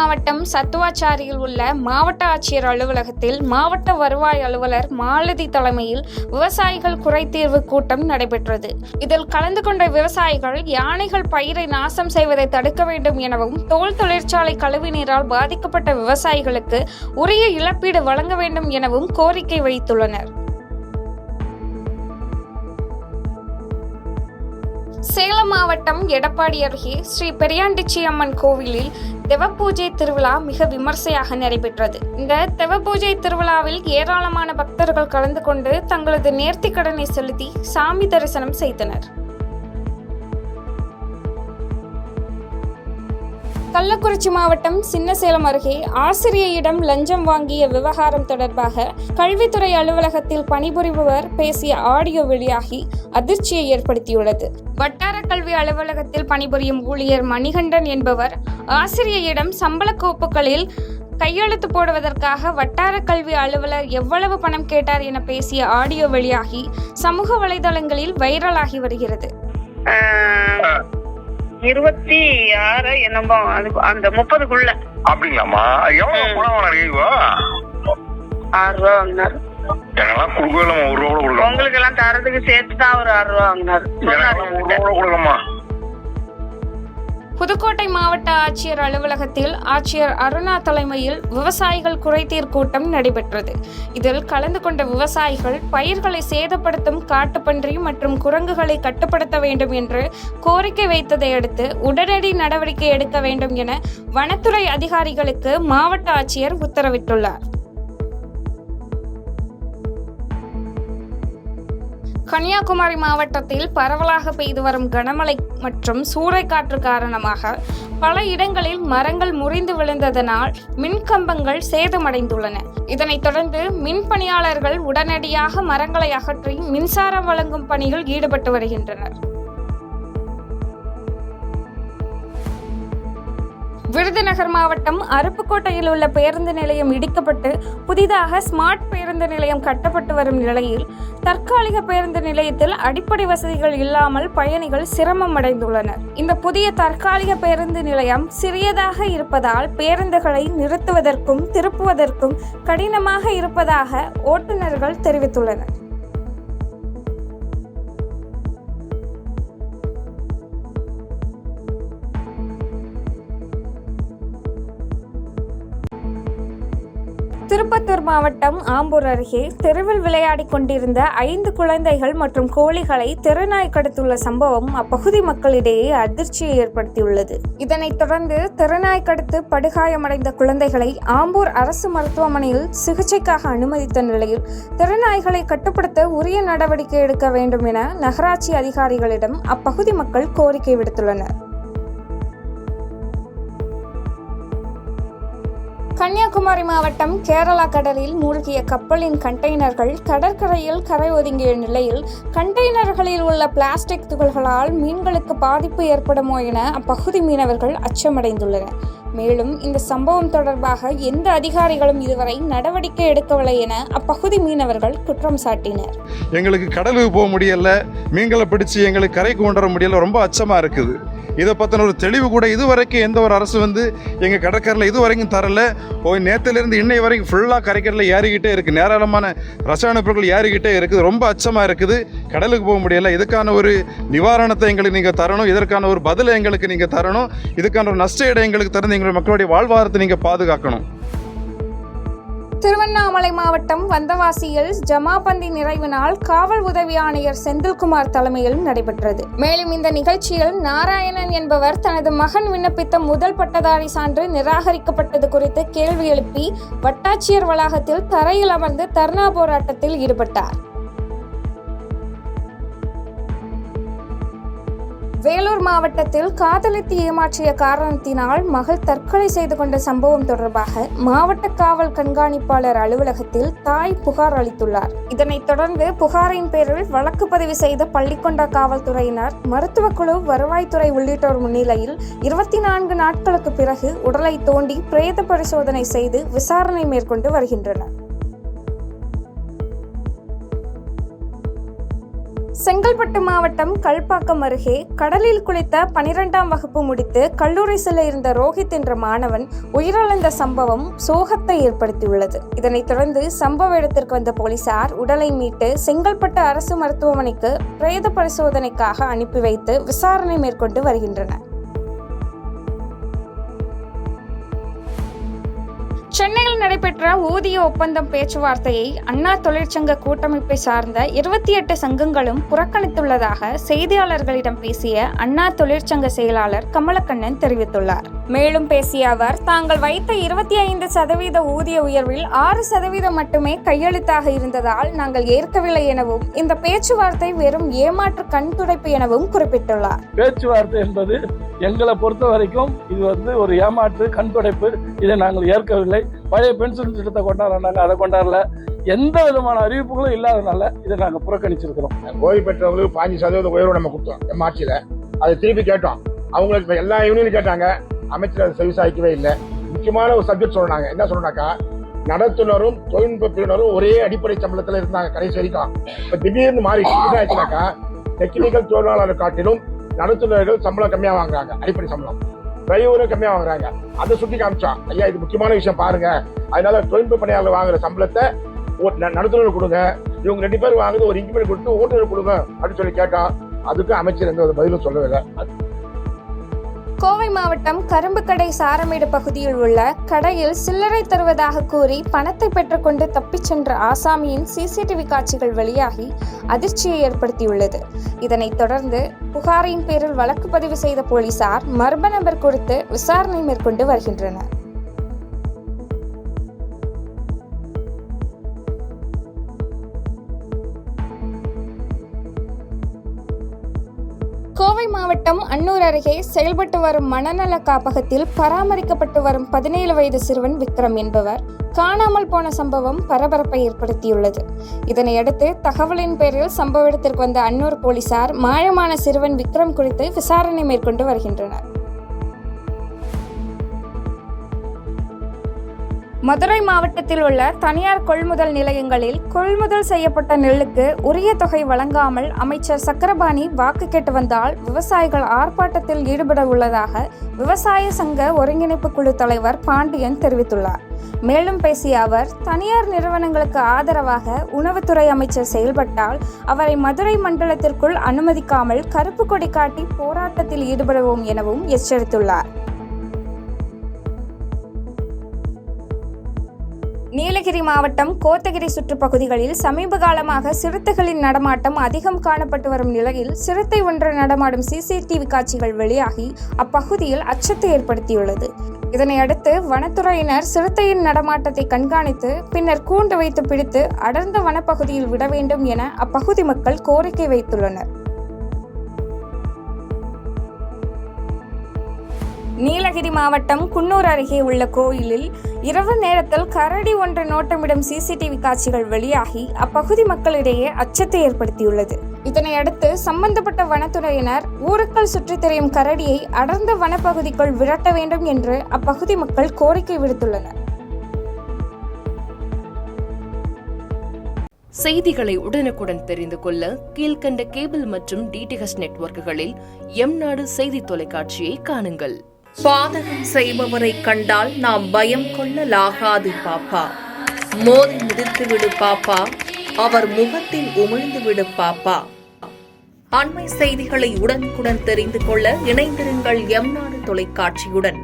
மாவட்டம் சத்துவாச்சாரியில் உள்ள மாவட்ட ஆட்சியர் அலுவலகத்தில் மாவட்ட வருவாய் அலுவலர் மாலதி தலைமையில் விவசாயிகள் குறைதீர்வு கூட்டம் நடைபெற்றது. இதில் கலந்து கொண்ட விவசாயிகள் யானைகள் பயிரை நாசம் செய்வதை தடுக்க வேண்டும் எனவும், தோல் தொழிற்சாலை கழிவுநீரால் பாதிக்கப்பட்ட விவசாயிகளுக்கு உரிய இழப்பீடு வழங்க வேண்டும் எனவும் கோரிக்கை வைத்துள்ளனர். சேலம் மாவட்டம் எடப்பாடி அருகே ஸ்ரீ பெரியாண்டிச்சி அம்மன் கோவிலில் தெவபூஜை திருவிழா மிக விமர்சையாக நடைபெற்றது. இந்த தெவபூஜை திருவிழாவில் ஏராளமான பக்தர்கள் கலந்து கொண்டு தங்களது நேர்த்திக் கடனை செலுத்தி சாமி தரிசனம் செய்தனர். கள்ளக்குறிச்சி மாவட்டம் சின்னசேலம் அருகே ஆசிரியையிடம் லஞ்சம் வாங்கிய விவகாரம் தொடர்பாக கல்வித்துறை அலுவலகத்தில் பணிபுரிபவர் பேசிய ஆடியோ வெளியாகி அதிர்ச்சியை ஏற்படுத்தியுள்ளது. வட்டார கல்வி அலுவலகத்தில் பணிபுரியும் ஊழியர் மணிகண்டன் என்பவர் ஆசிரியையிடம் சம்பள கோப்புகளில் கையெழுத்து போடுவதற்காக வட்டார கல்வி அலுவலர் எவ்வளவு பணம் கேட்டார் என பேசிய ஆடியோ வெளியாகி சமூக வலைதளங்களில் வைரலாகி வருகிறது. 26 என்னமோ அந்த 30க்குள்ள அப்படிங்களாமா? எவ்வளவு பணம் வாங்கினா? 6 ரூபா வாங்கினாரு. எனக்கெல்லாம் கொடுக்கல, 1 ரூபா கூட கொடுக்க. உங்களுக்கு எல்லாம் தரதுக்கு சேர்த்து தான் ஒரு 6 ரூபா வாங்கினாரு. 1 ரூபா கூட கொடுக்கமா? புதுக்கோட்டை மாவட்ட ஆட்சியர் அலுவலகத்தில் ஆட்சியர் அருணா தலைமையில் விவசாயிகள் குறைதீர் கூட்டம் நடைபெற்றது. இதில் கலந்து கொண்ட விவசாயிகள் பயிர்களை சேதப்படுத்தும் காட்டுப்பன்றி மற்றும் குரங்குகளை கட்டுப்படுத்த வேண்டும் என்று கோரிக்கை வைத்ததை அடுத்து உடனடி நடவடிக்கை எடுக்க வேண்டும் என வனத்துறை அதிகாரிகளுக்கு மாவட்ட ஆட்சியர் உத்தரவிட்டுள்ளார். கன்னியாகுமரி மாவட்டத்தில் பரவலாக பெய்து வரும் கனமழை மற்றும் சூறைக்காற்று காரணமாக பல இடங்களில் மரங்கள் முறிந்து விழுந்ததனால் மின்கம்பங்கள் சேதமடைந்துள்ளன. இதனைத் தொடர்ந்து மின் பணியாளர்கள் உடனடியாக மரங்களை அகற்றி மின்சாரம் வழங்கும் பணியில் ஈடுபட்டு வருகின்றனர். விருதுநகர் மாவட்டம் அருப்புக்கோட்டையில் உள்ள பேருந்து நிலையம் இடிக்கப்பட்டு புதிதாக ஸ்மார்ட் பேருந்து நிலையம் கட்டப்பட்டு வரும் நிலையில் தற்காலிக பேருந்து நிலையத்தில் அடிப்படை வசதிகள் இல்லாமல் பயணிகள் சிரமம் அடைந்துள்ளனர். இந்த புதிய தற்காலிக பேருந்து நிலையம் சிறியதாக இருப்பதால் பேருந்துகளை நிறுத்துவதற்கும் திருப்புவதற்கும் கடினமாக இருப்பதாக ஓட்டுநர்கள் தெரிவித்துள்ளனர். திருப்பத்தூர் மாவட்டம் ஆம்பூர் அருகே தெருவில் விளையாடி கொண்டிருந்த 5 குழந்தைகள் மற்றும் கோழிகளை தெருநாய் கடித்துள்ள சம்பவம் அப்பகுதி மக்களிடையே அதிர்ச்சியை ஏற்படுத்தியுள்ளது. இதனைத் தொடர்ந்து தெருநாய் கடித்து படுகாயமடைந்த குழந்தைகளை ஆம்பூர் அரசு மருத்துவமனையில் சிகிச்சைக்காக அனுமதித்த நிலையில் தெருநாய்களை கட்டுப்படுத்த உரிய நடவடிக்கை எடுக்க வேண்டும் என நகராட்சி அதிகாரிகளிடம் அப்பகுதி மக்கள் கோரிக்கை விடுத்துள்ளனர். கன்னியாகுமரி மாவட்டம் கேரளா கடலில் மூழ்கிய கப்பலின் கண்டெய்னர்கள் கடற்கரையில் கரை ஒதுங்கிய நிலையில் கண்டெய்னர்களில் உள்ள பிளாஸ்டிக் துகள்களால் மீன்களுக்கு பாதிப்பு ஏற்படுமோ என அப்பகுதி மீனவர்கள் அச்சமடைந்துள்ளனர். மேலும் இந்த சம்பவம் தொடர்பாக எந்த அதிகாரிகளும் இதுவரை நடவடிக்கை எடுக்கவில்லை என அப்பகுதி மீனவர்கள் குற்றம் சாட்டினர். எங்களுக்கு கடலுக்கு போக முடியல, மீன்களை பிடிச்சி எங்களுக்கு கரைக்கு கொண்டு வர முடியல, ரொம்ப அச்சமா இருக்குது. இதை பற்றின ஒரு தெளிவு கூட இதுவரைக்கும் எந்த ஒரு அரசு எங்கள் கடற்கரையில் இதுவரைக்கும் தரல. நேற்றுலேருந்து இன்னை வரைக்கும் ஃபுல்லாக கரைக்கடலில் ஏறிக்கிட்டே இருக்குது, நேராளமான ரசாயன பொருட்கள் ஏறிக்கிட்டே இருக்குது. ரொம்ப அச்சமாக இருக்குது, கடலுக்கு போக முடியல. இதுக்கான ஒரு நிவாரணத்தை எங்களுக்கு நீங்கள் தரணும், இதற்கான ஒரு பதிலை எங்களுக்கு நீங்கள் தரணும், இதுக்கான ஒரு நஷ்ட ஈடை எங்களுக்கு தரணும், எங்களுடைய மக்களுடைய வாழ்வாதாரத்தை நீங்கள் பாதுகாக்கணும். திருவண்ணாமலை மாவட்டம் வந்தவாசியில் ஜமாபந்தி நிறைவு நாள் காவல் உதவி ஆணையர் செந்தில்குமார் தலைமையில் நடைபெற்றது. மேலும் இந்த நிகழ்ச்சியில் நாராயணன் என்பவர் தனது மகன் விண்ணப்பித்த முதல் பட்டதாரி சான்று நிராகரிக்கப்பட்டது குறித்து கேள்வி எழுப்பி வட்டாட்சியர் வளாகத்தில் தரையில் அமர்ந்து தர்ணா போராட்டத்தில் ஈடுபட்டார். வேலூர் மாவட்டத்தில் காதலித்து ஏமாற்றிய காரணத்தினால் மகள் தற்கொலை செய்து கொண்ட சம்பவம் தொடர்பாக மாவட்ட காவல் கண்காணிப்பாளர் அலுவலகத்தில் தாய் புகார் அளித்துள்ளார். இதனைத் தொடர்ந்து புகாரின் பேரில் வழக்கு பதிவு செய்த பள்ளிக்கொண்டா காவல்துறையினர், மருத்துவக் குழு, வருவாய்த்துறை உள்ளிட்டோர் முன்னிலையில் 24 நாட்களுக்கு பிறகு உடலை தோண்டி பிரேத பரிசோதனை செய்து விசாரணை மேற்கொண்டு வருகின்றனர். செங்கல்பட்டு மாவட்டம் கல்பாக்கம் அருகே கடலில் குளித்த 12ஆம் வகுப்பு முடித்து கல்லூரி செல்ல இருந்த ரோஹித் என்ற மாணவன் உயிரிழந்த சம்பவம் சோகத்தை ஏற்படுத்தியுள்ளது. இதனைத் தொடர்ந்து சம்பவ இடத்திற்கு வந்த போலீசார் உடலை மீட்டு செங்கல்பட்டு அரசு மருத்துவமனைக்கு பிரேத பரிசோதனைக்காக அனுப்பி வைத்து விசாரணை மேற்கொண்டு வருகின்றனர். சென்னையில் நடைபெற்ற ஊதிய ஒப்பந்தம் பேச்சுவார்த்தையை அண்ணா தொழிற்சங்க கூட்டமைப்பை சார்ந்த 28 சங்கங்களும் புறக்கணித்துள்ளதாக செய்தியாளர்களிடம் பேசிய அண்ணா தொழிற்சங்க செயலாளர் கமலக்கண்ணன் தெரிவித்துள்ளார். மேலும் பேசிய அவர், தாங்கள் வைத்த 25% ஊதிய உயர்வில் 6% மட்டுமே கையெழுத்தாக இருந்ததால் நாங்கள் ஏற்கவில்லை எனவும், இந்த பேச்சுவார்த்தை வெறும் ஏமாற்று கண் துடைப்பு எனவும் குறிப்பிட்டுள்ளார். பேச்சுவார்த்தை என்பது எங்களை பொறுத்த வரைக்கும் இது ஒரு ஏமாற்று கண் துடைப்பு. இதை நாங்கள் ஏற்கவில்லை. பழைய பென்ஷன் திட்டத்தை கொண்டாடுறாங்க, அதை கொண்டாடல. எந்த விதமான அறிவிப்புகளும் இல்லாதனால இதை நாங்கள் புறக்கணிச்சிருக்கிறோம். ஓய்வு பெற்றவங்களுக்கு 15% உயர்வு நம்ம கொடுத்தோம் ஆட்சியில. அதை திருப்பி கேட்டோம். அவங்களுக்கு எல்லா யூனியனும் கேட்டாங்க. அமைச்சர் அதை செவிசாய்க்கவே இல்லை. முக்கியமான ஒரு சப்ஜெக்ட் சொன்னாங்க. என்ன சொன்னாக்கா, நடத்துனரும் தொழில்நுட்ப பிரிவினரும் ஒரே அடிப்படை சம்பளத்துல இருந்தாங்க கடைசி வரைக்கும். இப்ப திடீர்னு மாறி என்ன ஆச்சுனாக்கா, டெக்னிக்கல் தொழிலாளர் காட்டிலும் நடத்துனர்கள் சம்பளம் கம்மியா வாங்குறாங்க. அடிப்படை சம்பளம் டிரைவரும் கம்மியா வாங்குறாங்க. அதை சுட்டி காமிச்சோம். ஐயா, இது முக்கியமான விஷயம் பாருங்க. அதனால தொழில்நுட்ப பணியாளர் வாங்குற சம்பளத்தை நடத்துனர் கொடுங்க, இவங்க 2 பேர் வாங்குறது ஒரு இன்கிரிமெண்ட் கொடுத்து ஓட்டுநர் கொடுங்க அப்படின்னு சொல்லி கேட்டோம். அதுக்கு அமைச்சர் எந்த ஒரு பதிலும் சொல்லவில்லை. கோவை மாவட்டம் கரும்புக்கடை சாரமேடு பகுதியில் உள்ள கடையில் சில்லறை தருவதாக கூறி பணத்தை பெற்றுக்கொண்டு தப்பிச் சென்ற ஆசாமியின் சிசிடிவி காட்சிகள் வெளியாகி அதிர்ச்சியை ஏற்படுத்தியுள்ளது. இதனைத் தொடர்ந்து புகாரின் பேரில் வழக்கு பதிவு செய்த போலீசார் மர்ம நபர் குறித்து விசாரணை மேற்கொண்டு வருகின்றனர். கோவை மாவட்டம் அன்னூர் அருகே செயல்பட்டு வரும் மனநல காப்பகத்தில் பராமரிக்கப்பட்டு வரும் 17 வயது சிறுவன் விக்ரம் என்பவர் காணாமல் போன சம்பவம் பரபரப்பை ஏற்படுத்தியுள்ளது. இதனையடுத்து தகவலின் பேரில் சம்பவ இடத்திற்கு வந்த அன்னூர் போலீசார் மாயமான சிறுவன் விக்ரம் குறித்து விசாரணை மேற்கொண்டு வருகின்றனர். மதுரை மாவட்டத்தில் உள்ள தனியார் கொள்முதல் நிலையங்களில் கொள்முதல் செய்யப்பட்ட நெல்லுக்கு உரிய தொகை வழங்காமல் அமைச்சர் சக்கரபாணி வாக்கு கேட்டு வந்தால் விவசாயிகள் ஆர்ப்பாட்டத்தில் ஈடுபட உள்ளதாக விவசாய சங்க ஒருங்கிணைப்பு குழு தலைவர் பாண்டியன் தெரிவித்துள்ளார். மேலும் பேசிய அவர், தனியார் நிறுவனங்களுக்கு ஆதரவாக உணவுத்துறை அமைச்சர் செயல்பட்டால் அவரை மதுரை மண்டலத்திற்குள் அனுமதிக்காமல் கருப்பு கொடி காட்டி போராட்டத்தில் ஈடுபடுவோம் எனவும் எச்சரித்துள்ளார். நீலகிரி மாவட்டம் கோத்தகிரி சுற்றுப்பகுதிகளில் சமீப காலமாக சிறுத்தைகளின் நடமாட்டம் அதிகம் காணப்பட்டு வரும் நிலையில் சிறுத்தை ஒன்று நடமாடும் சிசிடிவி காட்சிகள் வெளியாகி அப்பகுதியில் அச்சத்தை ஏற்படுத்தியுள்ளது. இதனையடுத்து வனத்துறையினர் சிறுத்தையின் நடமாட்டத்தை கண்காணித்து பின்னர் கூண்டு வைத்து பிடித்து அடர்ந்த வனப்பகுதியில் விட வேண்டும் என அப்பகுதி மக்கள் கோரிக்கை வைத்துள்ளனர். நீலகிரி மாவட்டம் குன்னூர் அருகே உள்ள கோயிலில் இரவு நேரத்தில் கரடி ஒன்று நோட்டமிடும் சிசிடிவி காட்சிகள் வெளியாகி அப்பகுதி மக்களிடையே அச்சத்தை ஏற்படுத்தியுள்ளது. இதனையடுத்து சம்பந்தப்பட்ட வனத்துறையினர் ஊருக்குள் சுற்றித் திரியும் கரடியை அடர்ந்த வனப்பகுதிக்குள் விரட்ட வேண்டும் என்று அப்பகுதி மக்கள் கோரிக்கை விடுத்துள்ளனர். செய்திகளை உடனுக்குடன் தெரிந்து கொள்ள கீழ்கண்ட கேபிள் மற்றும் டிடிஹெச் நெட்வொர்க்குகளில் எம்நாடு செய்தி தொலைக்காட்சியை காணுங்கள். பாதகம் செய்பவரை கண்டால் நாம் பயம் கொள்ளலாகாது பாப்பா. மோதி மிதித்து விடு பாப்பா, அவர் முகத்தில் உமிழ்ந்து விடு பாப்பா. அண்மை செய்திகளை உடனுக்குடன் தெரிந்து கொள்ள இணைந்திருங்கள் எம்நாடு தொலைக்காட்சியுடன்.